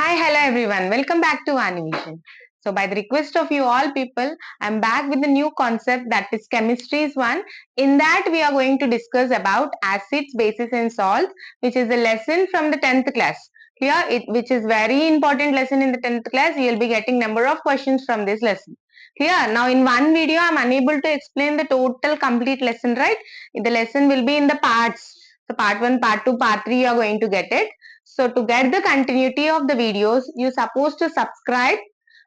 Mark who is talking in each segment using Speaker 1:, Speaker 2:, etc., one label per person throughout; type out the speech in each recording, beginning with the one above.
Speaker 1: Hi, hello everyone. Welcome back to Vani Vision. So, by the request of you all people, I'm back with a new concept that is chemistry's one. In that, we are going to discuss about acids, bases, and salts, which is a lesson from the 10th class. Here, which is very important lesson in the 10th class. You will be getting number of questions from this lesson. Here, now in one video, I'm unable to explain the total complete lesson, right? The lesson will be in the parts. So, part 1, part 2, part 3, you are going to get it. So to get the continuity of the videos, you're supposed to subscribe,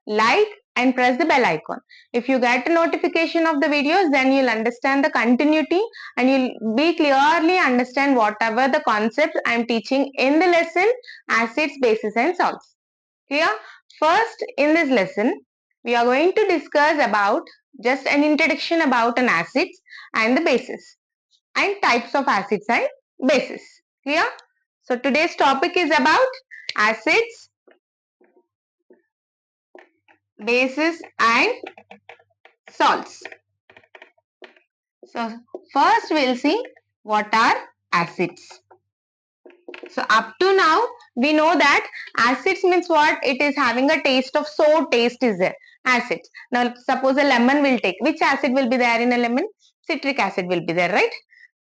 Speaker 1: like and press the bell icon. If you get a notification of the videos, then you'll understand the continuity and you'll be clearly understand whatever the concepts I'm teaching in the lesson, acids, bases and salts. Clear? First, in this lesson, we are going to discuss about just an introduction about an acids and the bases and types of acids and bases. Clear? So today's topic is about acids, bases and salts. So first we'll see what are acids. So up to now we know that acids means what? It is having a taste of sour taste is there. Acids. Now suppose a lemon will take. Which acid will be there in a lemon? Citric acid will be there, right?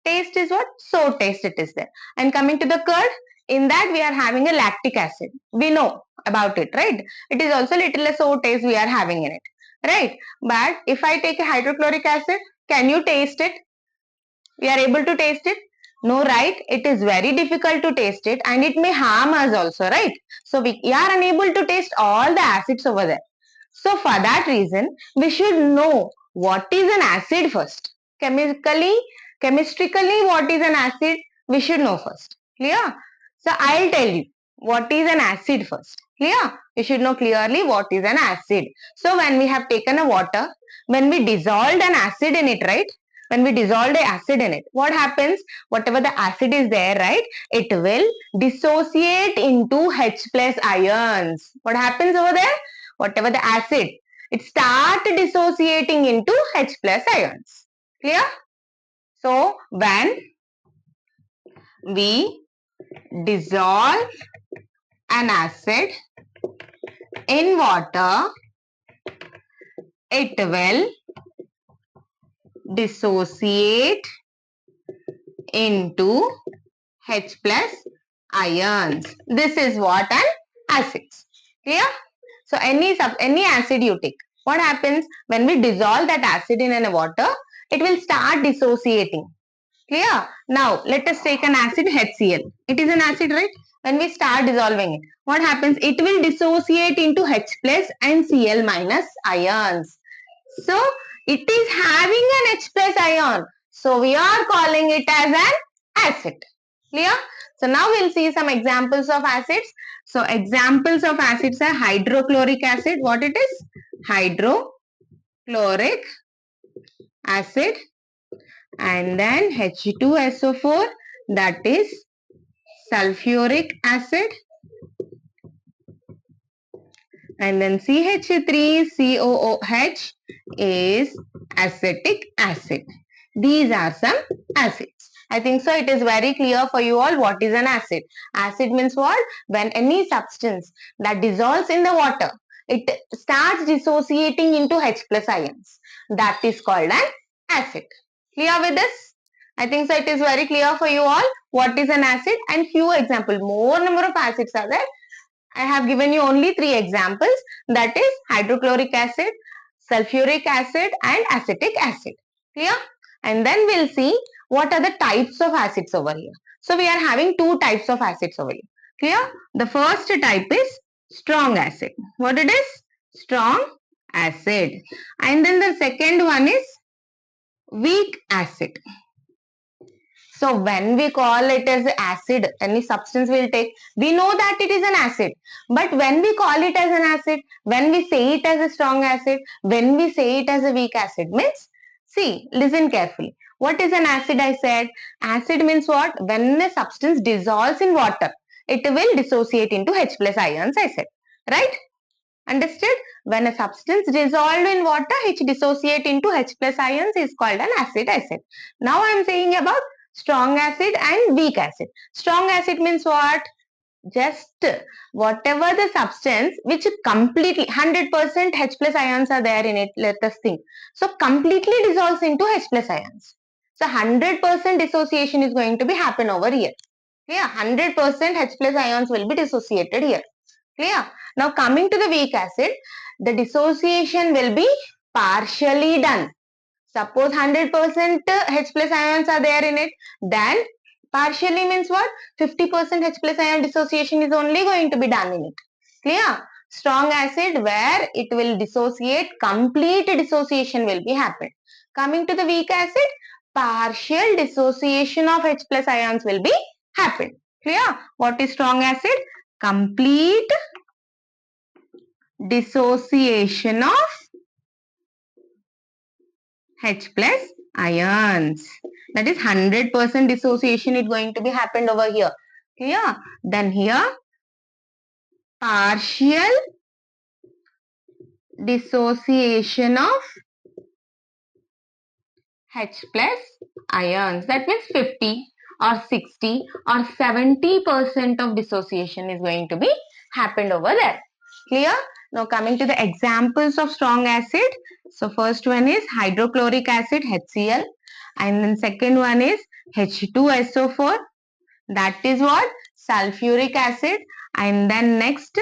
Speaker 1: Taste is what? Sour taste it is there. And coming to the curd, in that we are having a lactic acid. We know about it, right? It is also little sour taste we are having in it, right? But if I take a hydrochloric acid, can you taste it? We are able to taste it? No, right? It is very difficult to taste it and it may harm us also, right? So we are unable to taste all the acids over there. So for that reason, we should know what is an acid first. Chemistry, what is an acid? We should know first. Clear? So I'll tell you what is an acid first. Clear? You should know clearly what is an acid. So when we have taken a water, when we dissolved an acid in it, right? When we dissolve the acid in it, what happens? Whatever the acid is there, right? It will dissociate into H plus ions. What happens over there? Whatever the acid, it start dissociating into H plus ions. Clear? So when we dissolve an acid in water, it will dissociate into H plus ions. This is what an acid. Clear? So any acid you take, what happens when we dissolve that acid in a water? It will start dissociating. Clear? Now let us take an acid HCl. It is an acid, right? When we start dissolving it, what happens? It will dissociate into H plus and Cl minus ions. So it is having an H plus ion. So we are calling it as an acid. Clear? So now we'll see some examples of acids. So examples of acids are hydrochloric acid. What it is? Hydrochloric acid. And then H2SO4, that is sulfuric acid. And then CH3COOH is acetic acid. These are some acids. I think so it is very clear for you all what is an acid. Acid means what? When any substance that dissolves in the water, it starts dissociating into H plus ions. That is called an acid. Clear with this? I think so it is very clear for you all what is an acid and few examples. More number of acids are there. I have given you only 3 examples, that is hydrochloric acid, sulfuric acid and acetic acid. Clear? And then we'll see what are the types of acids over here. So we are having 2 types of acids over here. Clear? The first type is strong acid. What it is? Strong acid. And then the second one is weak acid. So when we call it as acid, any substance we'll take, we know that it is an acid. But when we call it as an acid, when we say it as a strong acid, when we say it as a weak acid, means, see, listen carefully. What is an acid I said? Acid means what? When a substance dissolves in water, it will dissociate into H plus ions, I said. Right? Understood? When a substance dissolved in water, it dissociate into H plus ions is called an acid, I said. Now I am saying about strong acid and weak acid. Strong acid means what? Just whatever the substance which completely 100% H plus ions are there in it, let us think. So completely dissolves into H plus ions. So 100% dissociation is going to be happen over here. Clear? 100% H plus ions will be dissociated here. Clear? Now coming to the weak acid, the dissociation will be partially done. Suppose 100% H plus ions are there in it, then partially means what? 50% H plus ion dissociation is only going to be done in it. Clear? Strong acid where it will dissociate, complete dissociation will be happen. Coming to the weak acid, partial dissociation of H plus ions will be happen. Clear? What is strong acid? Complete dissociation of H plus ions. That is 100% dissociation is going to be happened over here. Clear? Then here partial dissociation of H plus ions. That means 50 or 60 or 70% of dissociation is going to be happened over there. Clear? Now coming to the examples of strong acid. So first one is hydrochloric acid HCl, and then second one is H2SO4. That is what? Sulfuric acid, and then next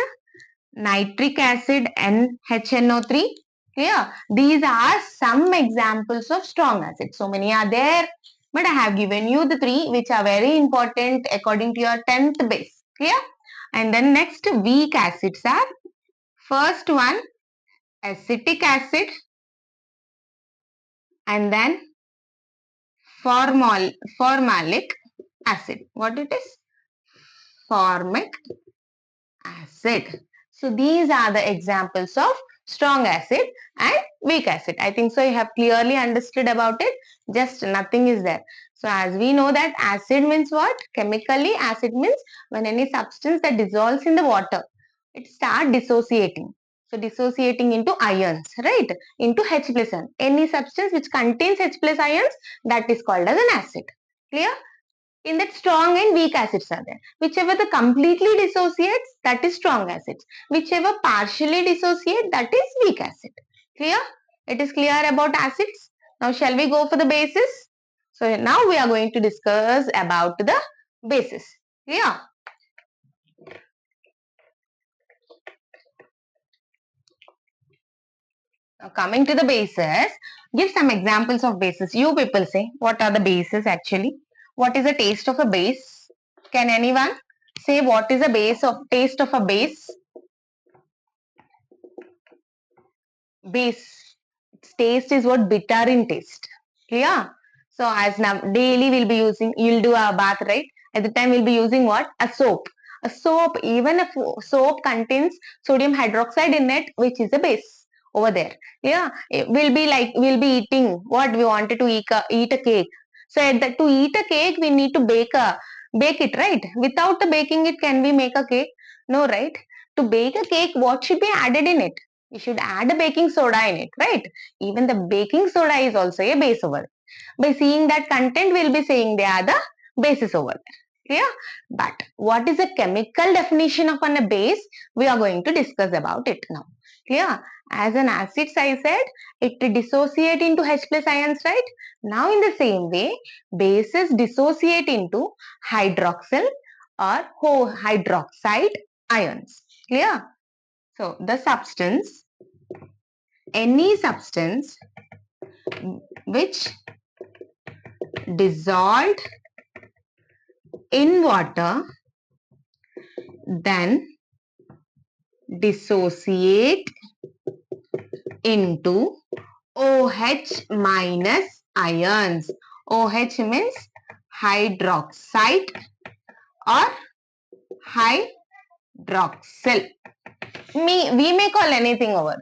Speaker 1: nitric acid NHNO3. Clear? These are some examples of strong acids. So many are there, but I have given you the three which are very important according to your 10th base. Clear? And then next weak acids are, first one acetic acid, and then formalic acid. What it is? Formic acid. So these are the examples of strong acid and weak acid. I think so you have clearly understood about it. Just nothing is there. So as we know that acid means what? Chemically acid means when any substance that dissolves in the water, it starts dissociating. So dissociating into ions, right? Into H plus ion. Any substance which contains H plus ions, that is called as an acid. Clear? In that strong and weak acids are there. Whichever the completely dissociates, that is strong acids. Whichever partially dissociate, that is weak acid. Clear? It is clear about acids. Now shall we go for the bases? So now we are going to discuss about the bases. Clear? Now coming to the bases, give some examples of bases. You people say, what are the bases actually? What is the taste of a base? Can anyone say what is the base of taste of a base? Base. Its taste is what? Bitter in taste. Clear? So as now daily we'll be using, you'll do a bath, right? At the time we'll be using what? A soap. A soap, even a soap contains sodium hydroxide in it, which is a base over there. Yeah, we'll be like, we'll be eating what we wanted to eat a cake. So to eat a cake, we need to bake it, right? Without the baking it, can we make a cake? No, right? To bake a cake, what should be added in it? You should add a baking soda in it, right? Even the baking soda is also a base over there. By seeing that content, we'll be saying they are the bases over there. Clear? But what is the chemical definition of a base? We are going to discuss about it now. Clear? As an acid, I said, it dissociate into H plus ions, right? Now in the same way, bases dissociate into hydroxyl or hydroxide ions. Clear? So the substance, any substance which dissolved in water then dissociate into OH minus ions. OH means hydroxide or hydroxyl. We may call anything over there.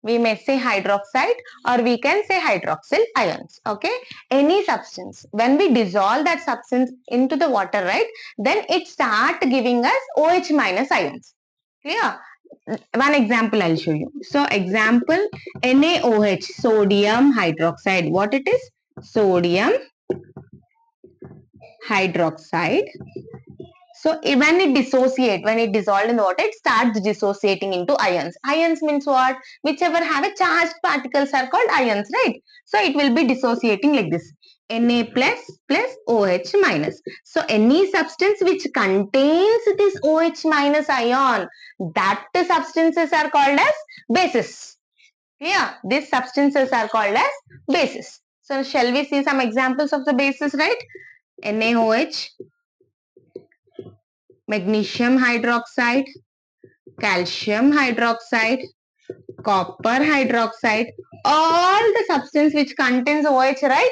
Speaker 1: We may say hydroxide or we can say hydroxyl ions. Okay. Any substance. When we dissolve that substance into the water, right, then it start giving us OH minus ions. Clear? One example I'll show you. So example NaOH, sodium hydroxide. What it is? Sodium hydroxide. So when it dissociate, when it dissolved in the water, it starts dissociating into ions. Ions means what? Whichever have a charged particles are called ions, right? So it will be dissociating like this. Na plus plus OH minus. So any substance which contains this OH minus ion, that substances are called as bases. Yeah, these substances are called as bases. So shall we see some examples of the bases, right? NaOH, magnesium hydroxide, calcium hydroxide, copper hydroxide, all the substance which contains OH, right?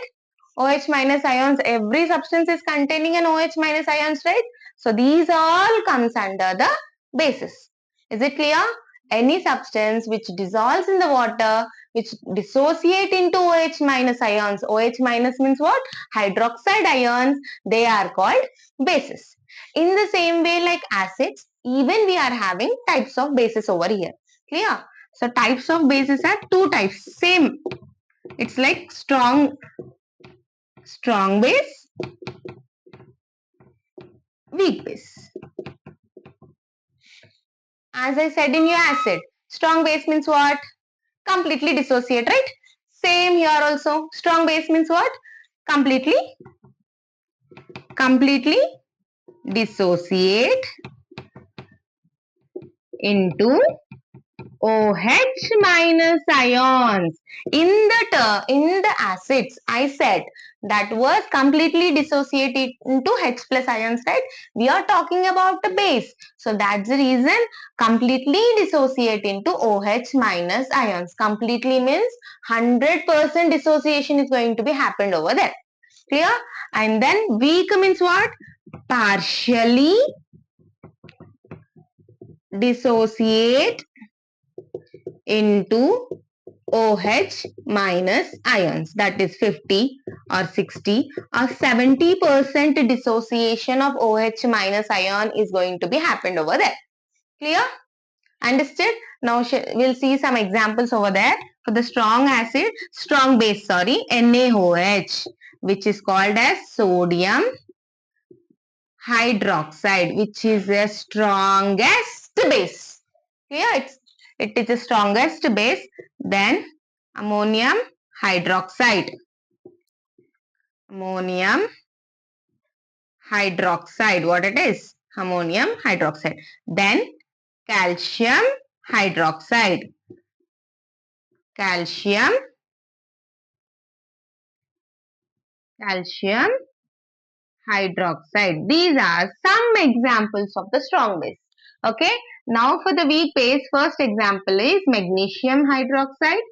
Speaker 1: OH minus ions, every substance is containing an OH minus ions, right? So these all comes under the bases. Is it clear? Any substance which dissolves in the water, which dissociate into OH minus ions. OH minus means what? Hydroxide ions. They are called bases. In the same way like acids, even we are having types of bases over here. Clear? So types of bases are two types. Same. It's like strong base, weak base. As I said in your acid, strong base means what? Completely dissociate, right? Same here also. Strong base means what? Completely dissociate into OH minus ions. In the acids, I said that was completely dissociated into H plus ions, right? We are talking about the base. So that's the reason completely dissociate into OH minus ions. Completely means 100% dissociation is going to be happened over there. Clear? And then weak means what? Partially dissociate into OH minus ions, that is 50 or 60 or 70% dissociation of OH minus ion is going to be happened over there. Clear? Understood? Now we'll see some examples over there. For the strong base, NaOH, which is called as sodium hydroxide, which is the strongest base. Clear? It is the strongest base. Then ammonium hydroxide. Ammonium hydroxide. What it is? Ammonium hydroxide. Then calcium hydroxide. Calcium hydroxide. These are some examples of the strong base. Okay. Now for the weak base, first example is magnesium hydroxide,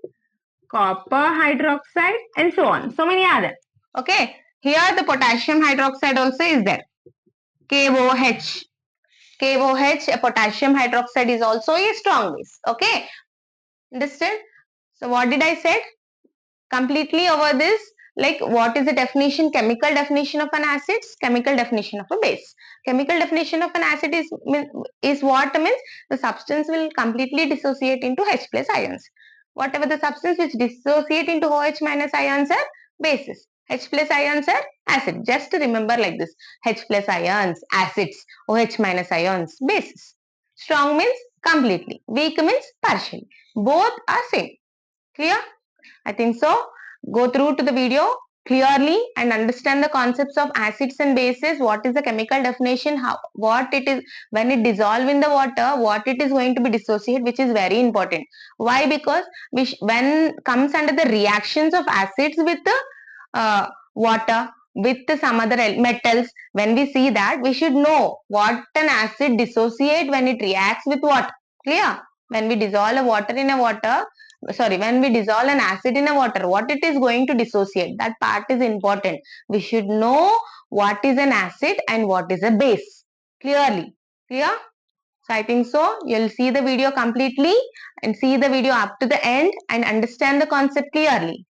Speaker 1: copper hydroxide, and so on. So many other. Okay. Here the potassium hydroxide also is there. KOH. KOH, potassium hydroxide is also a strong base. Okay. Understood? So what did I say? Completely over this, like what is the definition, chemical definition of an acid, chemical definition of a base. Chemical definition of an acid is what means the substance will completely dissociate into H plus ions. Whatever the substance which dissociate into OH minus ions are bases. H plus ions are acid. Just remember like this. H plus ions, acids, OH minus ions, bases. Strong means completely. Weak means partially. Both are same. Clear? I think so. Go through to the video clearly and understand the concepts of acids and bases. What is the chemical definition? What it is when it dissolve in the water? What it is going to be dissociate, which is very important. Why? Because when comes under the reactions of acids with the water with some other metals, when we see that, we should know what an acid dissociate when it reacts with what. Clear? When we dissolve when we dissolve an acid in a water, what it is going to dissociate, that part is important. We should know what is an acid and what is a base clearly. Clear? So I think so you'll see the video completely and see the video up to the end and understand the concept clearly.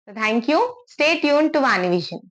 Speaker 1: So thank you. Stay tuned to Vani Vision.